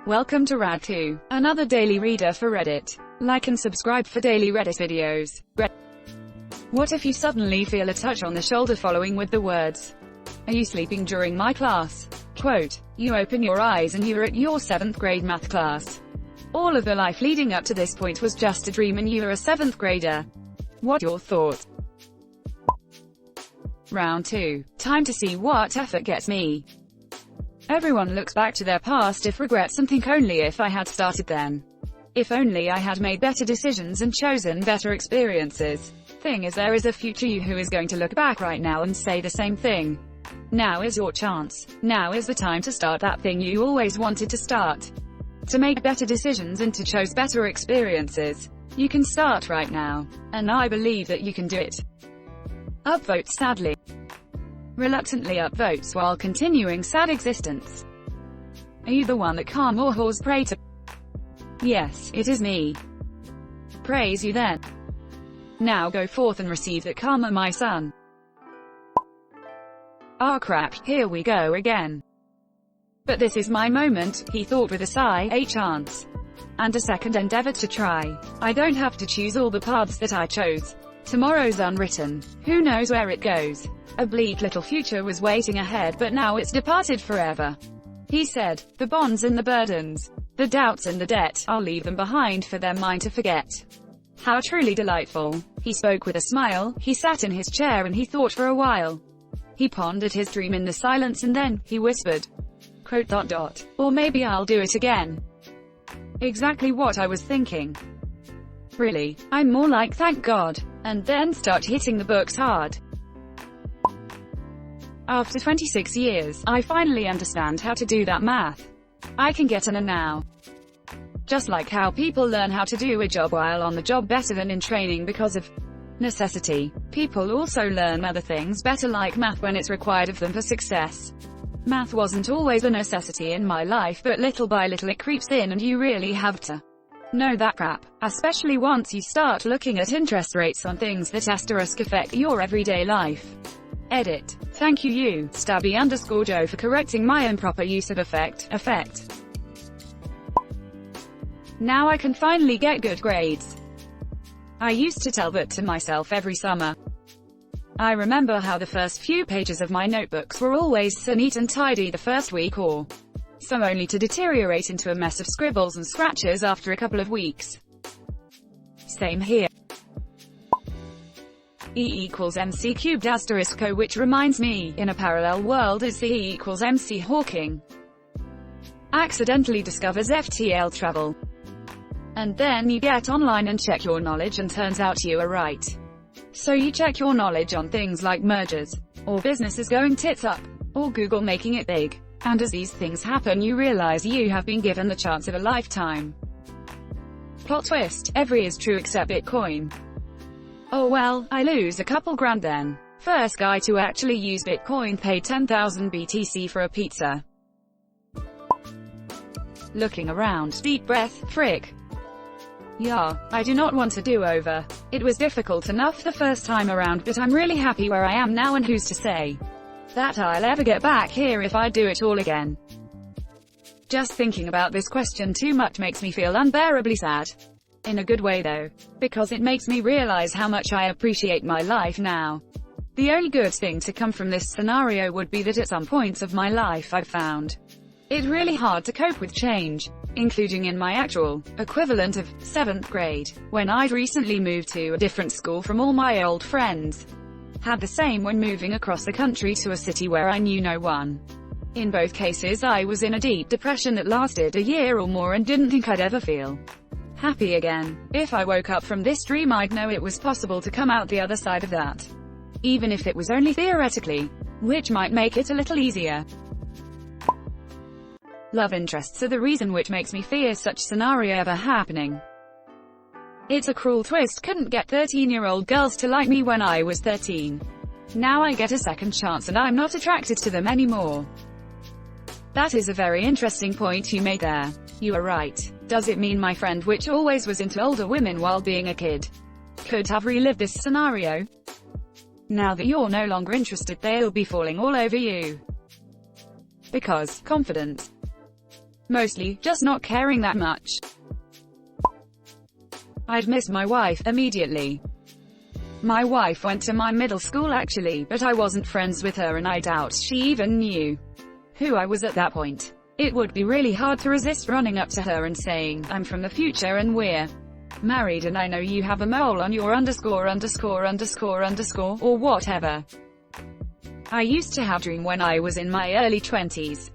Welcome to Rad2, another daily reader for Reddit. Like and subscribe for daily Reddit videos. What if you suddenly feel a touch on the shoulder following with the words, "Are you sleeping during my class?" Quote, you open your eyes and you're at your 7th grade math class. All of the life leading up to this point was just a dream and you're a 7th grader. What your thoughts? Round 2. Time to see what effort gets me. Everyone looks back to their past if regrets and think only if I had started then. If only I had made better decisions and chosen better experiences. Thing is, there is a future you who is going to look back right now and say the same thing. Now is your chance. Now is the time to start that thing you always wanted to start. To make better decisions and to choose better experiences. You can start right now. And I believe that you can do it. Upvotes sadly. Reluctantly upvotes while continuing sad existence. Are you the one that calm or whores pray to? Yes, it is me. Praise you then. Now go forth and receive that karma, my son. Ah crap, here we go again. But this is my moment, he thought with a sigh, a chance. And a second endeavor to try. I don't have to choose all the paths that I chose. Tomorrow's unwritten. Who knows where it goes? A bleak little future was waiting ahead, but now it's departed forever. He said, the bonds and the burdens, the doubts and the debt, I'll leave them behind for their mind to forget. How truly delightful. He spoke with a smile, he sat in his chair and he thought for a while. He pondered his dream in the silence and then, he whispered, quote, or maybe I'll do it again. Exactly what I was thinking. Really, I'm more like thank God. And then start hitting the books hard. After 26 years, I finally understand how to do that math. I can get an A now. Just like how people learn how to do a job while on the job better than in training because of necessity, people also learn other things better like math when it's required of them for success. Math wasn't always a necessity in my life, but little by little it creeps in and you really have to know that crap, especially once you start looking at interest rates on things that affect your everyday life. Edit. Thank you Stabby_Joe for correcting my improper use of effect. Now I can finally get good grades. I used to tell that to myself every summer. I remember how the first few pages of my notebooks were always so neat and tidy the first week or so, only to deteriorate into a mess of scribbles and scratches after a couple of weeks. Same here. E equals MC cubed *, which reminds me, in a parallel world is the E equals MC Hawking. Accidentally discovers FTL travel. And then you get online and check your knowledge and turns out you are right. So you check your knowledge on things like mergers, or businesses going tits up, or Google making it big. And as these things happen you realize you have been given the chance of a lifetime. Plot twist, every is true except Bitcoin. Oh well, I lose a couple grand then. First guy to actually use Bitcoin paid 10,000 BTC for a pizza. Looking around, deep breath, frick. Yeah, I do not want a do-over. It was difficult enough the first time around, but I'm really happy where I am now and who's to say that I'll ever get back here if I do it all again. Just thinking about this question too much makes me feel unbearably sad. In a good way though. Because it makes me realize how much I appreciate my life now. The only good thing to come from this scenario would be that at some points of my life I've found it really hard to cope with change, including in my actual equivalent of 7th grade, when I'd recently moved to a different school from all my old friends. Had the same when moving across the country to a city where I knew no one. In both cases I was in a deep depression that lasted a year or more and didn't think I'd ever feel happy again. If I woke up from this dream I'd know it was possible to come out the other side of that. Even if it was only theoretically, which might make it a little easier. Love interests are the reason which makes me fear such scenario ever happening. It's a cruel twist, couldn't get 13-year-old girls to like me when I was 13. Now I get a second chance and I'm not attracted to them anymore. That is a very interesting point you made there. You are right. Does it mean my friend which always was into older women while being a kid could have relived this scenario? Now that you're no longer interested they'll be falling all over you. Because confidence Mostly, just not caring that much. I'd miss my wife immediately. My wife went to my middle school actually, but I wasn't friends with her and I doubt she even knew who I was at that point. It would be really hard to resist running up to her and saying, I'm from the future and we're married and I know you have a mole on your underscore or whatever. I used to have a dream when I was in my early 20s.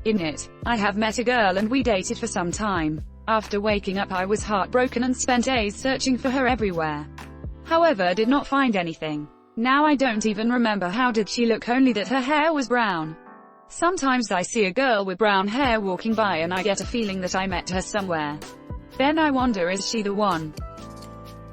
In it, I have met a girl and we dated for some time. After waking up I was heartbroken and spent days searching for her everywhere. However, did not find anything. Now I don't even remember how did she look, only that her hair was brown. Sometimes I see a girl with brown hair walking by and I get a feeling that I met her somewhere. Then I wonder, is she the one?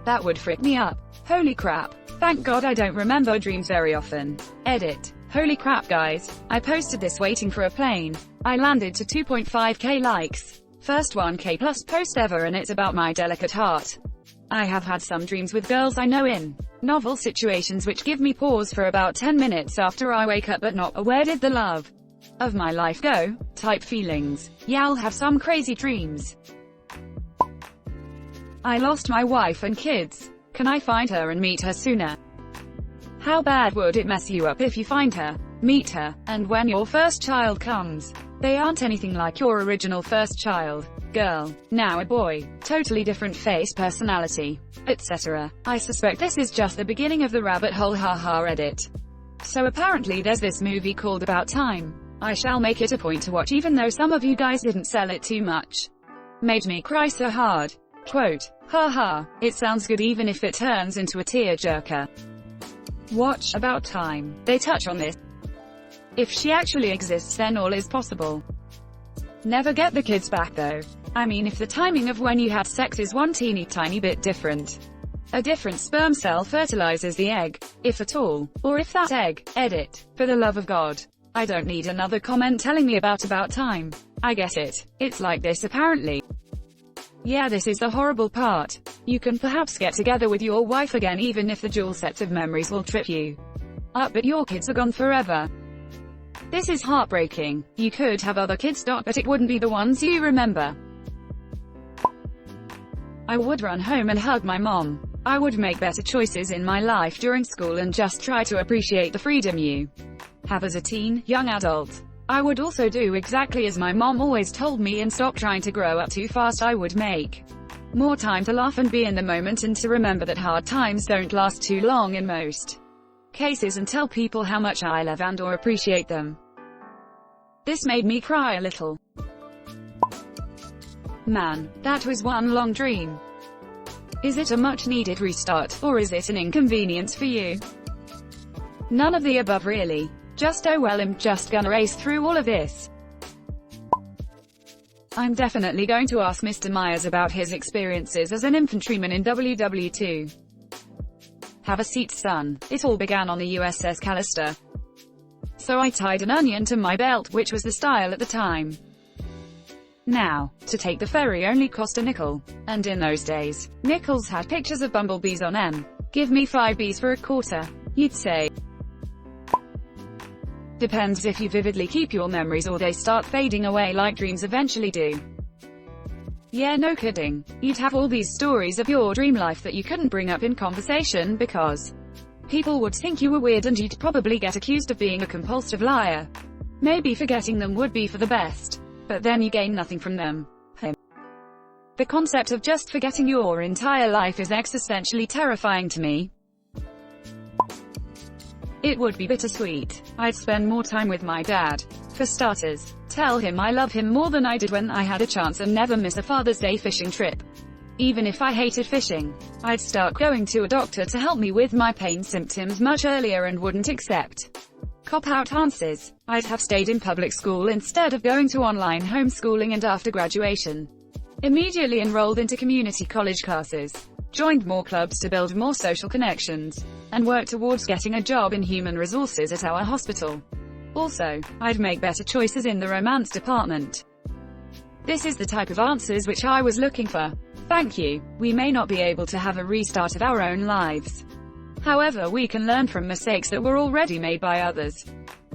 That would freak me up. Holy crap. Thank God I don't remember dreams very often. Edit. Holy crap guys. I posted this waiting for a plane. I landed to 2.5k likes. First 1k plus post ever and it's about my delicate heart. I have had some dreams with girls I know in novel situations which give me pause for about 10 minutes after I wake up, but not a where did the love of my life go type feelings. Yeah, I'll have some crazy dreams. I lost my wife and kids. Can I find her and meet her sooner? How bad would it mess you up if you find her, meet her, and when your first child comes, they aren't anything like your original first child, girl, now a boy, totally different face, personality, etc. I suspect this is just the beginning of the rabbit hole, haha Reddit. So apparently there's this movie called About Time. I shall make it a point to watch even though some of you guys didn't sell it too much. Made me cry so hard. Quote, haha, it sounds good even if it turns into a tearjerker. Watch About Time. They touch on this. If she actually exists then all is possible. Never get the kids back though. I mean, if the timing of when you had sex is one teeny tiny bit different. A different sperm cell fertilizes the egg, if at all, or if that egg, edit, for the love of God. I don't need another comment telling me about Time. I get it. It's like this apparently. Yeah, this is the horrible part. You can perhaps get together with your wife again even if the dual sets of memories will trip you up, but your kids are gone forever. This is heartbreaking. You could have other kids, but it wouldn't be the ones you remember. I would run home and hug my mom. I would make better choices in my life during school and just try to appreciate the freedom you have as a teen, young adult. I would also do exactly as my mom always told me and stop trying to grow up too fast. I would make more time to laugh and be in the moment and to remember that hard times don't last too long in most cases, and tell people how much I love and or appreciate them. This made me cry a little. Man, that was one long dream. Is it a much-needed restart, or is it an inconvenience for you? None of the above really. Just oh well, I'm just gonna race through all of this. I'm definitely going to ask Mr. Myers about his experiences as an infantryman in WW2. Have a seat, son. It all began on the USS Callister. So I tied an onion to my belt, which was the style at the time. Now, to take the ferry only cost a nickel. And in those days, nickels had pictures of bumblebees on them. Give me 5 bees for a quarter, you'd say. Depends if you vividly keep your memories or they start fading away like dreams eventually do. Yeah, no kidding. You'd have all these stories of your dream life that you couldn't bring up in conversation because people would think you were weird and you'd probably get accused of being a compulsive liar. Maybe forgetting them would be for the best, but then you gain nothing from them. The concept of just forgetting your entire life is existentially terrifying to me. It would be bittersweet. I'd spend more time with my dad. For starters, tell him I love him more than I did when I had a chance and never miss a Father's Day fishing trip. Even if I hated fishing, I'd start going to a doctor to help me with my pain symptoms much earlier and wouldn't accept cop-out answers. I'd have stayed in public school instead of going to online homeschooling, and after graduation, immediately enrolled into community college classes, joined more clubs to build more social connections, and worked towards getting a job in human resources at our hospital. Also, I'd make better choices in the romance department. This is the type of answers which I was looking for. Thank you. We may not be able to have a restart of our own lives. However, we can learn from mistakes that were already made by others.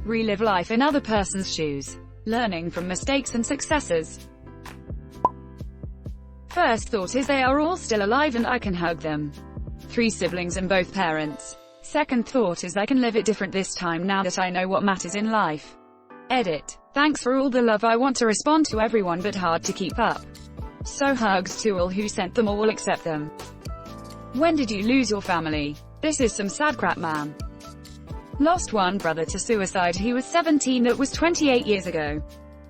Relive life in other person's shoes. Learning from mistakes and successes. First thought is they are all still alive and I can hug them. 3 siblings and both parents. Second thought is I can live it different this time now that I know what matters in life. Edit. Thanks for all the love. I want to respond to everyone but hard to keep up. So hugs to all who sent them all except them. When did you lose your family? This is some sad crap, man. Lost one brother to suicide. He was 17. That was 28 years ago.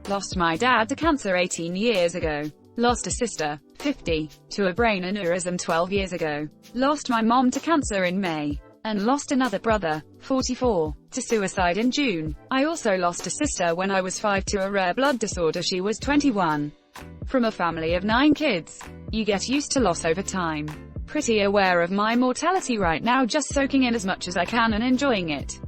Lost my dad to cancer 18 years ago. Lost a sister, 50, to a brain aneurysm 12 years ago. Lost my mom to cancer in May. And lost another brother, 44, to suicide in June. I also lost a sister when I was 5 to a rare blood disorder. She was 21. From a family of 9 kids. You get used to loss over time. Pretty aware of my mortality right now, just soaking in as much as I can and enjoying it.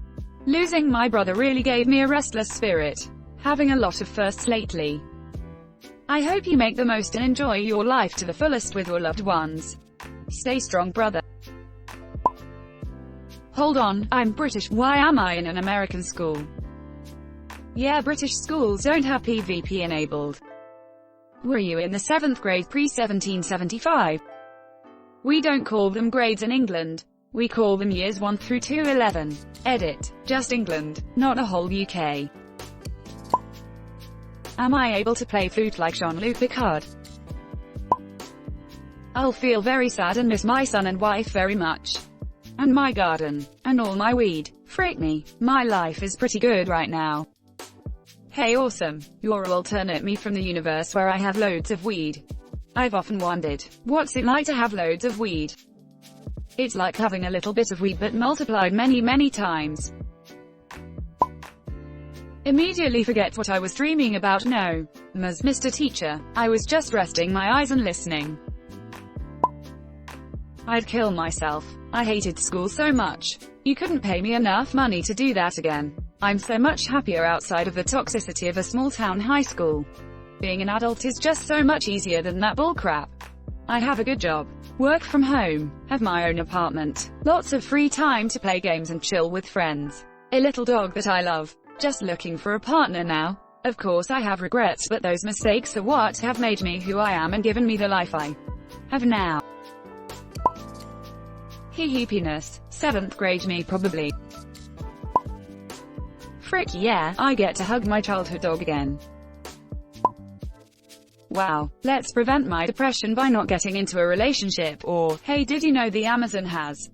Losing my brother really gave me a restless spirit. Having a lot of firsts lately. I hope you make the most and enjoy your life to the fullest with your loved ones. Stay strong, brother. Hold on, I'm British. Why am I in an American school? Yeah, British schools don't have PVP enabled. Were you in the 7th grade pre-1775? We don't call them grades in England. We call them years 1 through to 11. Edit. Just England, not a whole UK. Am I able to play flute like Jean-Luc Picard? I'll feel very sad and miss my son and wife very much. And my garden. And all my weed. Freak me. My life is pretty good right now. Hey awesome. You're an alternate me from the universe where I have loads of weed. I've often wondered, what's it like to have loads of weed? It's like having a little bit of weed but multiplied many times. Immediately forget what I was dreaming about. No. Mr. Teacher. I was just resting my eyes and listening. I'd kill myself. I hated school so much. You couldn't pay me enough money to do that again. I'm so much happier outside of the toxicity of a small-town high school. Being an adult is just so much easier than that bullcrap. I have a good job. Work from home. Have my own apartment. Lots of free time to play games and chill with friends. A little dog that I love. Just looking for a partner now. Of course I have regrets, but those mistakes are what have made me who I am and given me the life I have now. Hee penis. 7th grade me probably. Frick yeah, I get to hug my childhood dog again. Wow, let's prevent my depression by not getting into a relationship. Or, hey, did you know the Amazon has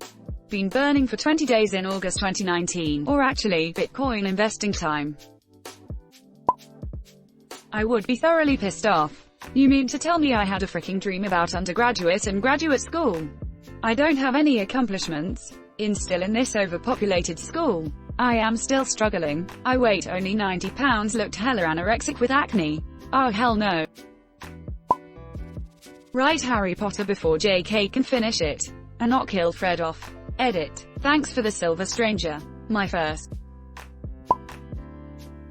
been burning for 20 days in August 2019? Or actually, Bitcoin investing time. I would be thoroughly pissed off. You mean to tell me I had a freaking dream about undergraduate and graduate school? I don't have any accomplishments. Still in this overpopulated school. I am still struggling. I weighed only 90 pounds, looked hella anorexic with acne. Oh hell no. Write Harry Potter before JK can finish it. And not kill Fred off. Edit. Thanks for the Silver Stranger. My first.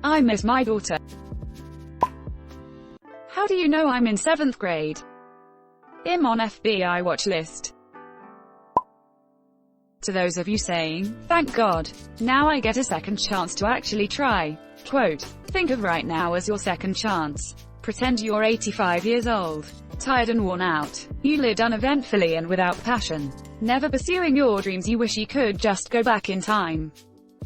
I miss my daughter. How do you know I'm in 7th grade? I'm on FBI watch list. To those of you saying, thank God, now I get a second chance to actually try. Quote, think of right now as your second chance. Pretend you're 85 years old. Tired and worn out. You lived uneventfully and without passion. Never pursuing your dreams. You wish you could just go back in time.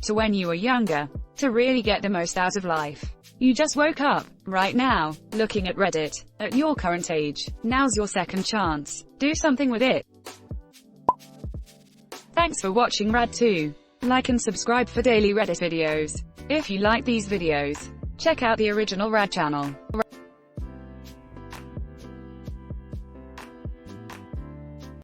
To when you were younger. To really get the most out of life. You just woke up, right now, looking at Reddit, at your current age. Now's your second chance. Do something with it. Thanks for watching Rad 2. Like and subscribe for daily Reddit videos. If you like these videos, check out the original Rad channel.